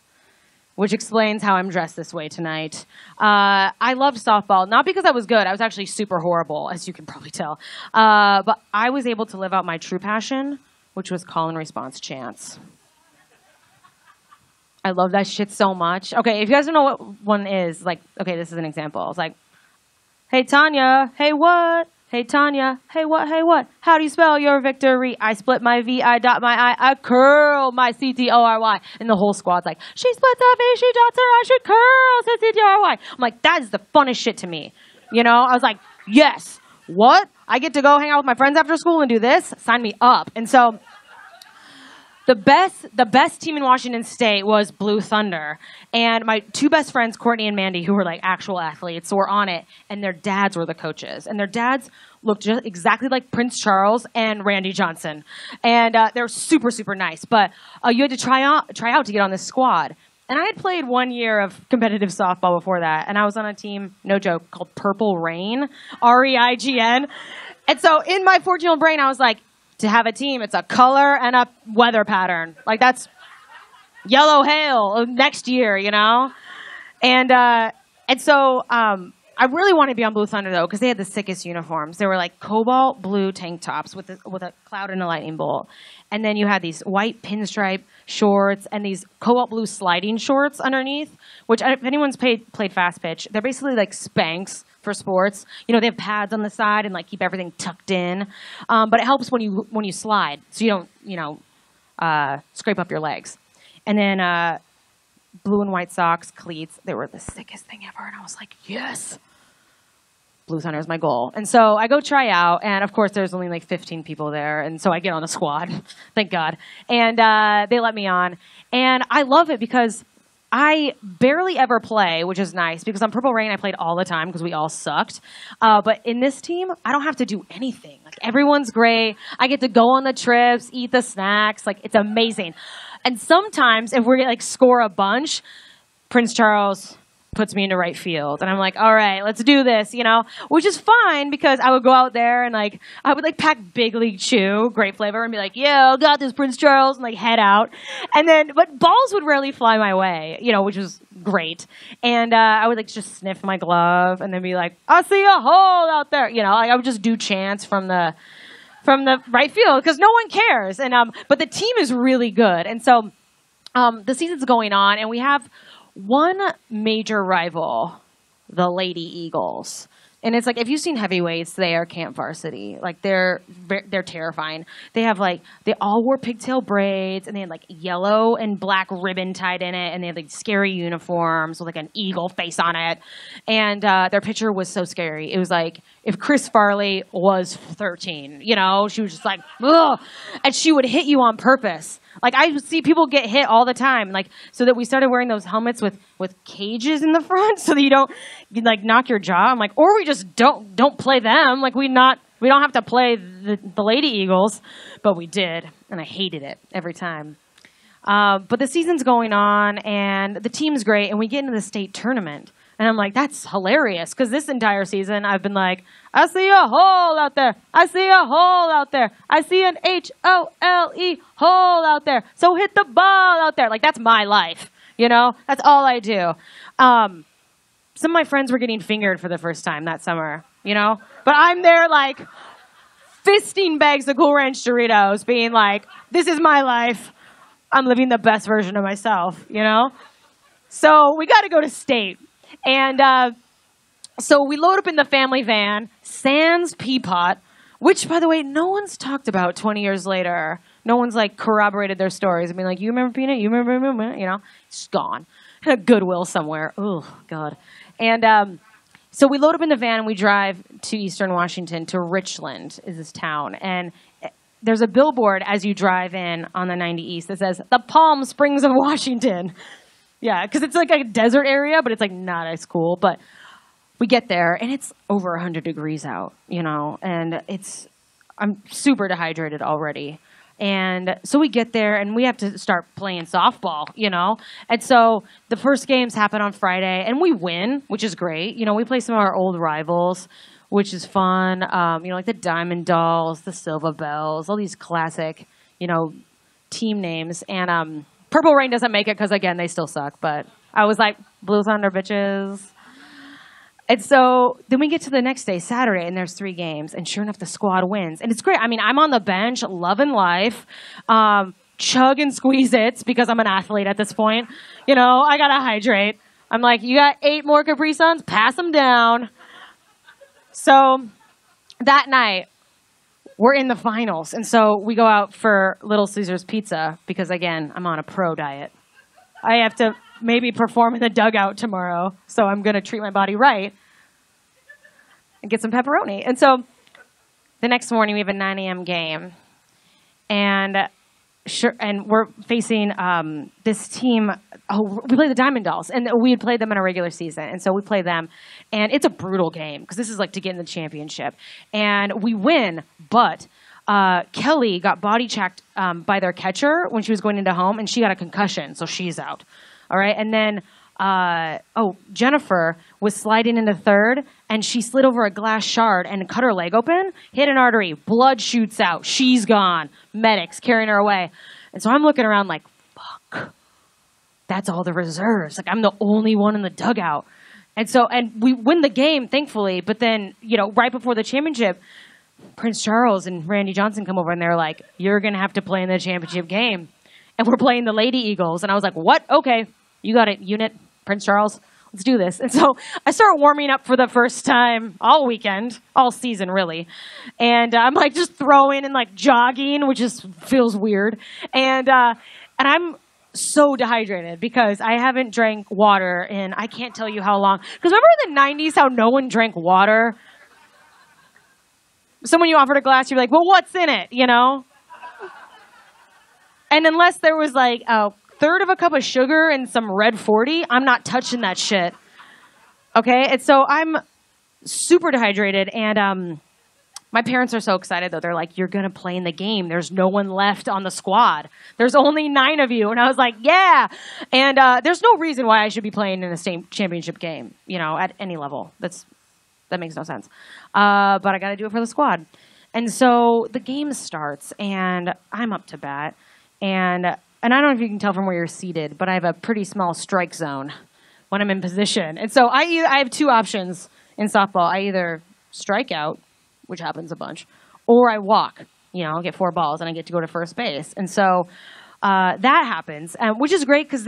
which explains how I'm dressed this way tonight. I loved softball, not because I was good. I was actually super horrible, as you can probably tell. But I was able to live out my true passion, which was call and response chants. I love that shit so much. Okay, if you guys don't know what one is, okay, this is an example. It's like, hey, Tanya, hey, what? Hey, Tanya, hey, what, hey, what? How do you spell your victory? I split my V, I dot my I, I curl my C-T-O-R-Y. And the whole squad's like, she splits her V, she dots her I, she curls her C-T-O-R-Y. I'm like, that is the funnest shit to me. I was like, yes, what? I get to go hang out with my friends after school and do this? Sign me up. And so the best team in Washington State was Blue Thunder. And my two best friends, Courtney and Mandy, who were like actual athletes, were on it. And their dads were the coaches. And their dads looked just exactly like Prince Charles and Randy Johnson. And they're super, super nice. But you had to try out to get on this squad. And I had played 1 year of competitive softball before that, and I was on a team, no joke, called Purple Rain, REIGN. And so in my 14-year-old brain, I was like, to have a team, it's a color and a weather pattern. Like, that's yellow hail next year, you know? And so I really wanted to be on Blue Thunder, though, because they had the sickest uniforms. They were like cobalt blue tank tops with a cloud and a lightning bolt. And then you had these white pinstripe shorts and these cobalt blue sliding shorts underneath, which if anyone's played fast pitch, they're basically like Spanx for sports. You know, they have pads on the side and like keep everything tucked in. But it helps when you slide, so you don't, you know, scrape up your legs. And then blue and white socks, cleats. They were the sickest thing ever. And I was like, yes. Blue Thunder is my goal. And so I go try out, and of course there's only like 15 people there, and so I get on the squad, thank God. And they let me on. And I love it because I barely ever play, which is nice, because on Purple Rain I played all the time because we all sucked. But in this team, I don't have to do anything. Like, everyone's great. I get to go on the trips, eat the snacks. Like, it's amazing. And sometimes if we're like score a bunch, Prince Charles puts me into right field. And I'm like, all right, let's do this, you know, which is fine because I would go out there and like, I would like pack Big League Chew, grape flavor, and be like, yeah, I got this, Prince Charles, and like head out. And then, but balls would rarely fly my way, you know, which was great. And I would like just sniff my glove and then be like, I see a hole out there. You know, like I would just do chants from the right field because no one cares. And but the team is really good. And so the season's going on, and we have one major rival, the Lady Eagles. And it's like, if you've seen heavyweights, they are Camp Varsity. Like, they're terrifying. They have like, they all wore pigtail braids, and they had like yellow and black ribbon tied in it, and they had like scary uniforms with like an eagle face on it. And their pitcher was so scary. It was like if Chris Farley was 13, you know, she was just like, ugh, and she would hit you on purpose. Like, I see people get hit all the time, like, so that we started wearing those helmets with cages in the front so that you don't, like, knock your jaw. I'm like, or we just don't play them. Like, we don't have to play the Lady Eagles, but we did, and I hated it every time. But the season's going on, and the team's great, and we get into the state tournament. And I'm like, that's hilarious, because this entire season I've been like, I see a hole out there. I see a hole out there. I see an HOLE hole out there. So hit the ball out there. Like, that's my life, you know? That's all I do. Some of my friends were getting fingered for the first time that summer, you know? But I'm there, like, fisting bags of Cool Ranch Doritos, being like, this is my life. I'm living the best version of myself, you know? So we got to go to state. And so we load up in the family van, sans Peapot, which, by the way, no one's talked about 20 years later. No one's, like, corroborated their stories. I mean, like, you remember Peanut? You remember? You know? It's gone. In a Goodwill somewhere. Oh, God. And so we load up in the van, and we drive to Eastern Washington, to Richland is this town. And there's a billboard as you drive in on the 90 East that says, the Palm Springs of Washington. Yeah, because it's like a desert area, but it's like not as cool. But we get there, and it's over 100 degrees out, you know, and I'm super dehydrated already. And so we get there, and we have to start playing softball, you know. And so the first games happen on Friday, and we win, which is great. You know, we play some of our old rivals, which is fun. You know, like the Diamond Dolls, the Silva Bells, all these classic, you know, team names. And Purple Rain doesn't make it because, again, they still suck. But I was like, Blue Thunder, bitches. And so then we get to the next day, Saturday, and there's 3 games. And sure enough, the squad wins. And it's great. I mean, I'm on the bench, loving life, chug and squeeze it because I'm an athlete at this point. You know, I got to hydrate. I'm like, you got 8 more Capri Suns? Pass them down. So that night, we're in the finals. And so we go out for Little Caesars Pizza because, again, I'm on a pro diet. I have to maybe perform in the dugout tomorrow, so I'm going to treat my body right and get some pepperoni. And so the next morning, we have a 9 a.m. game. And we're facing this team. Oh, we play the Diamond Dolls, and we had played them in a regular season. And so we play them, and it's a brutal game because this is like to get in the championship. And we win, but Kelly got body checked by their catcher when she was going into home, and she got a concussion, so she's out. All right, and then Jennifer was sliding into third, and she slid over a glass shard and cut her leg open, hit an artery, blood shoots out, she's gone. Medics carrying her away, and so I'm looking around like, fuck. That's all the reserves. Like I'm the only one in the dugout, and we win the game, thankfully. But then right before the championship, Prince Charles and Randy Johnson come over and they're like, "You're gonna have to play in the championship game," and we're playing the Lady Eagles. And I was like, "What? Okay, you got it, unit, Prince Charles. Let's do this." And so I start warming up for the first time all weekend, all season really, and I'm like just throwing and like jogging, which just feels weird, and I'm so dehydrated because I haven't drank water in I can't tell you how long. Because remember in the 90s how no one drank water? Someone you offered a glass, you're like, well, what's in it, And unless there was like a third of a cup of sugar and some red 40, I'm not touching that shit. Okay? And so I'm super dehydrated, and my parents are so excited, though. They're like, you're going to play in the game. There's no one left on the squad. There's only 9 of you. And I was like, yeah. And there's no reason why I should be playing in a state championship game, at any level. That makes no sense. But I got to do it for the squad. And so the game starts, and I'm up to bat. And I don't know if you can tell from where you're seated, but I have a pretty small strike zone when I'm in position. And so I have 2 options in softball. I either strike out, which happens a bunch, or I walk, I'll get 4 balls and I get to go to first base. And so that happens, which is great because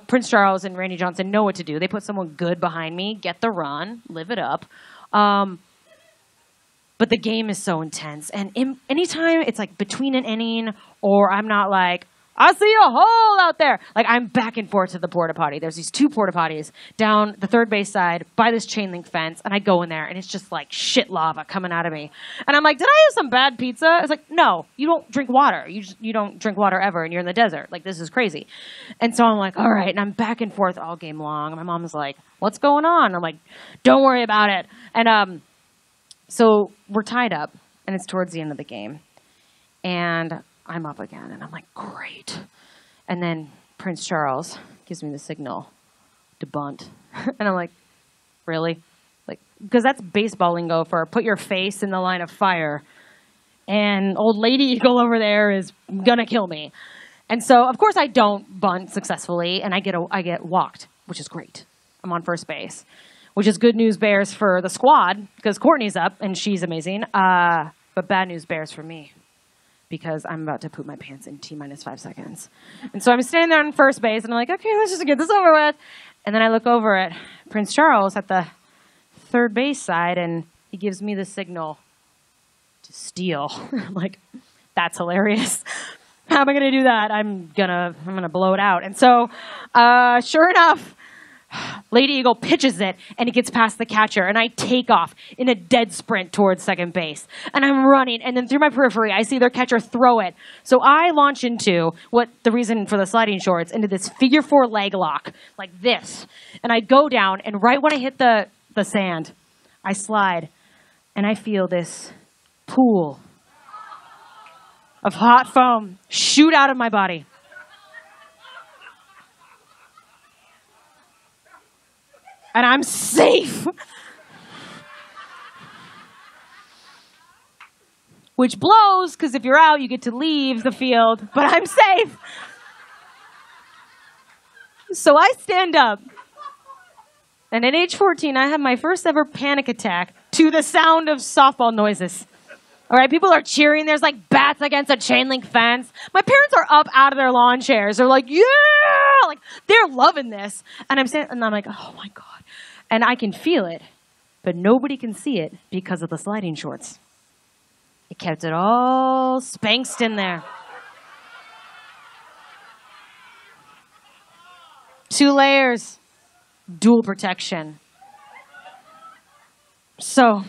Prince Charles and Randy Johnson know what to do. They put someone good behind me, get the run, live it up. But the game is so intense. And anytime it's like between an inning or I'm not like, I see a hole out there. Like I'm back and forth to the porta potty. There's these 2 porta potties down the third base side by this chain link fence, and I go in there and it's just like shit lava coming out of me. And I'm like, did I have some bad pizza? It's like, no, you don't drink water. You don't drink water ever, and you're in the desert. Like this is crazy. And so I'm like, all right, and I'm back and forth all game long. And my mom's like, what's going on? I'm like, don't worry about it. And so we're tied up, and it's towards the end of the game, and I'm up again, and I'm like, great. And then Prince Charles gives me the signal to bunt. And I'm like, really? Like, because that's baseball lingo for put your face in the line of fire. And old Lady Eagle over there is going to kill me. And so, of course, I don't bunt successfully, and I get walked, which is great. I'm on first base, which is good news bears for the squad, because Courtney's up, and she's amazing. But bad news bears for me, because I'm about to poop my pants in T-minus 5 seconds. And so I'm standing there on first base, and I'm like, okay, let's just get this over with. And then I look over at Prince Charles at the third base side, and he gives me the signal to steal. I'm like, that's hilarious. How am I going to do that? I'm gonna blow it out. And so, sure enough, Lady Eagle pitches it, and it gets past the catcher, and I take off in a dead sprint towards second base. And I'm running, and then through my periphery, I see their catcher throw it. So I launch into the reason for the sliding shorts, into this figure 4 leg lock, like this. And I go down, and right when I hit the sand, I slide, and I feel this pool of hot foam shoot out of my body. And I'm safe. Which blows, because if you're out, you get to leave the field. But I'm safe. So I stand up. And at age 14, I have my first ever panic attack to the sound of softball noises. All right, people are cheering. There's like bats against a chain link fence. My parents are up out of their lawn chairs. They're like, yeah! Like, they're loving this. And I'm like, oh my God. And I can feel it, but nobody can see it because of the sliding shorts. It kept it all spanked in there. 2 layers, dual protection. So,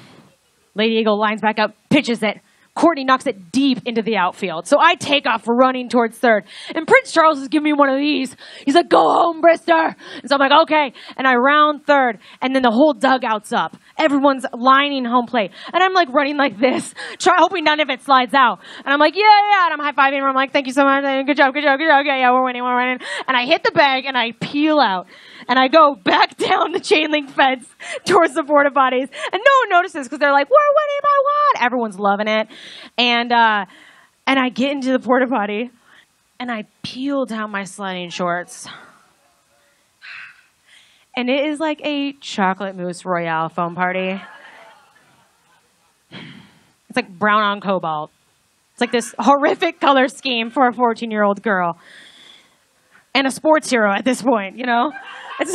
Lady Eagle lines back up, pitches it. Courtney knocks it deep into the outfield. So I take off running towards third. And Prince Charles is giving me one of these. He's like, go home, Brister. And so I'm like, okay. And I round third. And then the whole dugout's up. Everyone's lining home plate. And I'm like running like this, hoping none of it slides out. And I'm like, yeah. And I'm high-fiving. And I'm like, thank you so much. Good job. Yeah, we're winning. And I hit the bag and I peel out. And I go back down the chain link fence towards the porta potties. And no one notices because they're like, we're winning by one. Everyone's loving it. And I get into the porta potty and I peel down my sliding shorts. And it is like a chocolate mousse royale foam party. It's like brown on cobalt. It's like this horrific color scheme for a 14-year-old girl. And a sports hero at this point, you know? And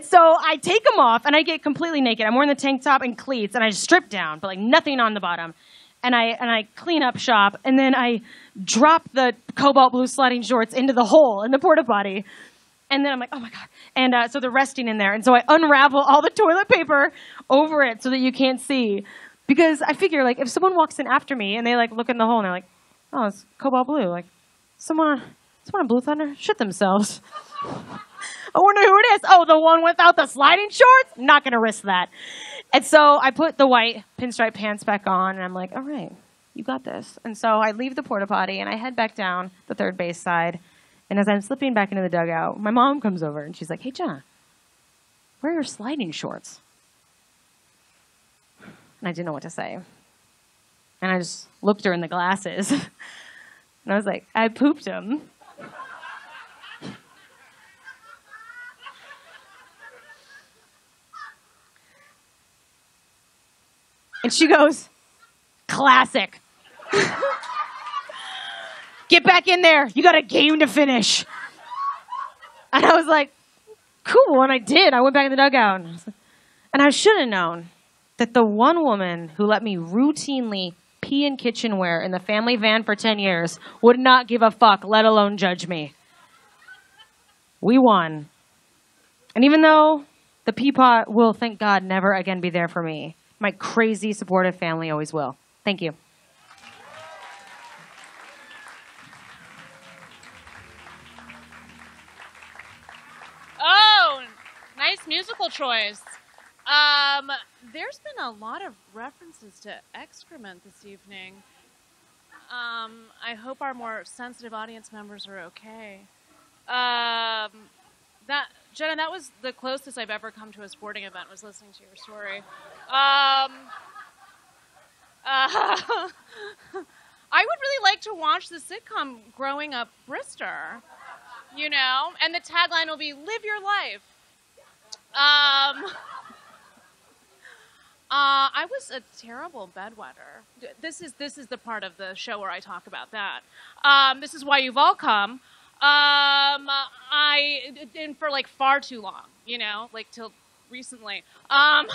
so I take them off, and I get completely naked. I'm wearing the tank top and cleats, and I strip down, but like nothing on the bottom. And I clean up shop, and then I drop the cobalt blue sliding shorts into the hole in the porta potty. And then I'm like, oh my God. And so they're resting in there. And so I unravel all the toilet paper over it so that you can't see. Because I figure, like, if someone walks in after me and they like look in the hole and they're like, oh, it's cobalt blue. Like, someone on Blue Thunder shit themselves. I wonder who it is. Oh, the one without the sliding shorts? Not going to risk that. And so I put the white pinstripe pants back on, and I'm like, all right, you got this. And so I leave the porta potty, and I head back down the third base side. And as I'm slipping back into the dugout, my mom comes over, and she's like, hey, Jenna, where are your sliding shorts? And I didn't know what to say. And I just looked her in the glasses. And I was like, I pooped them. And she goes, classic. Get back in there. You got a game to finish. And I was like, cool. And I did. I went back in the dugout. And I should have known that the one woman who let me routinely pee in kitchenware in the family van for 10 years would not give a fuck, let alone judge me. We won. And even though the pee pot will, thank God, never again be there for me, my crazy, supportive family always will. Thank you. Oh, nice musical choice. There's been a lot of references to excrement this evening. I hope our more sensitive audience members are okay. Jenna, that was the closest I've ever come to a sporting event, was listening to your story. I would really like to watch the sitcom Growing Up Brister, you know, and the tagline will be, live your life. I was a terrible bedwetter. This is the part of the show where I talk about that. This is why you've all come. I didn't for like far too long, you know, like till recently. And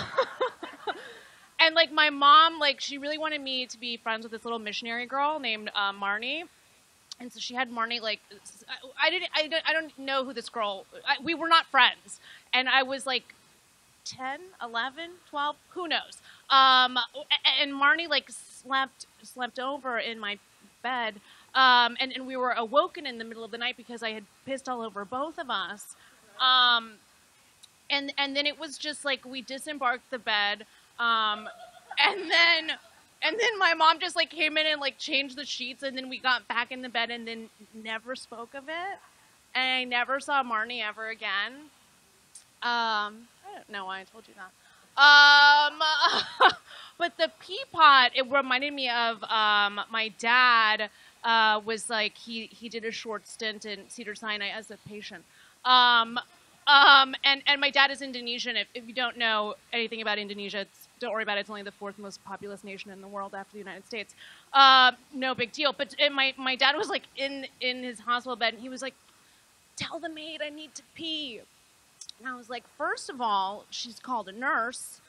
like my mom, like she really wanted me to be friends with this little missionary girl named Marnie. And so she had Marnie, like, I don't know who this girl, we were not friends. And I was like 10, 11, 12, who knows? And Marnie like slept over in my bed. And we were awoken in the middle of the night because I had pissed all over both of us. And then it was just like we disembarked the bed. And then my mom just like came in and like changed the sheets, and then we got back in the bed and then never spoke of it. And I never saw Marnie ever again. I don't know why I told you that. But the pea pot, it reminded me of my dad. Was like he did a short stint in Cedars-Sinai as a patient. And my dad is Indonesian. If you don't know anything about Indonesia, don't worry about it. It's only the 4th most populous nation in the world after the United States. No big deal. But my dad was like in his hospital bed, and he was like, tell the maid I need to pee. And I was like, first of all, she's called a nurse.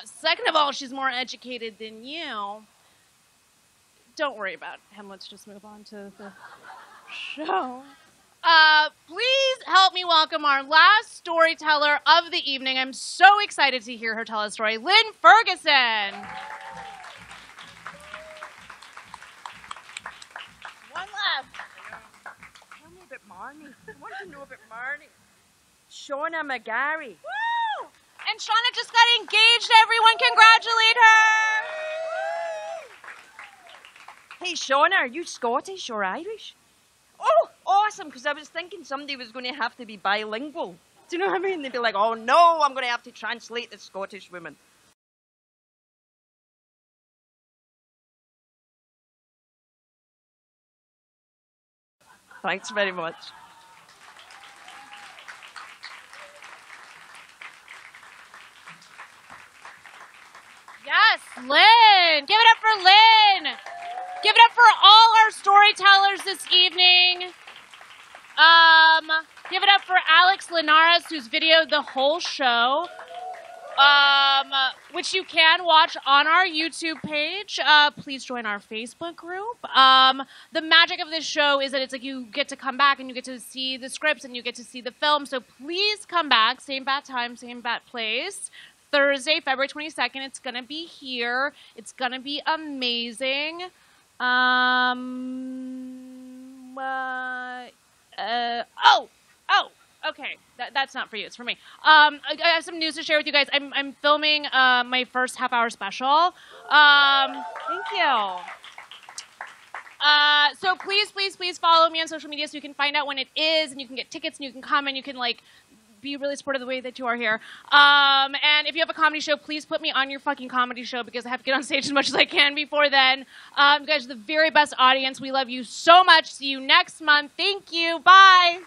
Second of all, she's more educated than you. Don't worry about him. Let's just move on to the show. Please help me welcome our last storyteller of the evening. I'm so excited to hear her tell a story, Lynne Ferguson. One left. Tell me about Marnie. I want to know about Marnie. Shauna McGarry. Woo! And Shauna just got engaged. Everyone congratulate her. Hey, Shauna, are you Scottish or Irish? Oh, awesome, because I was thinking somebody was going to have to be bilingual. Do you know what I mean? They'd be like, oh, no, I'm going to have to translate the Scottish woman. Thanks very much. Yes, Lynne. Give it up for Lynne. Give it up for all our storytellers this evening. Give it up for Alex Linares, who's videoed the whole show, which you can watch on our YouTube page. Please join our Facebook group. The magic of this show is that it's like you get to come back and you get to see the scripts and you get to see the film. So please come back. Same bat time, same bat place. Thursday, February 22nd. It's going to be here. It's going to be amazing. Okay. That's not for you. It's for me. I have some news to share with you guys. I'm filming my first half-hour special. Thank you. So please follow me on social media so you can find out when it is, and you can get tickets, and you can come, and you can be really supportive of the way that you are here. And if you have a comedy show, please put me on your fucking comedy show because I have to get on stage as much as I can before then. You guys are the very best audience. We love you so much. See you next month. Thank you. Bye.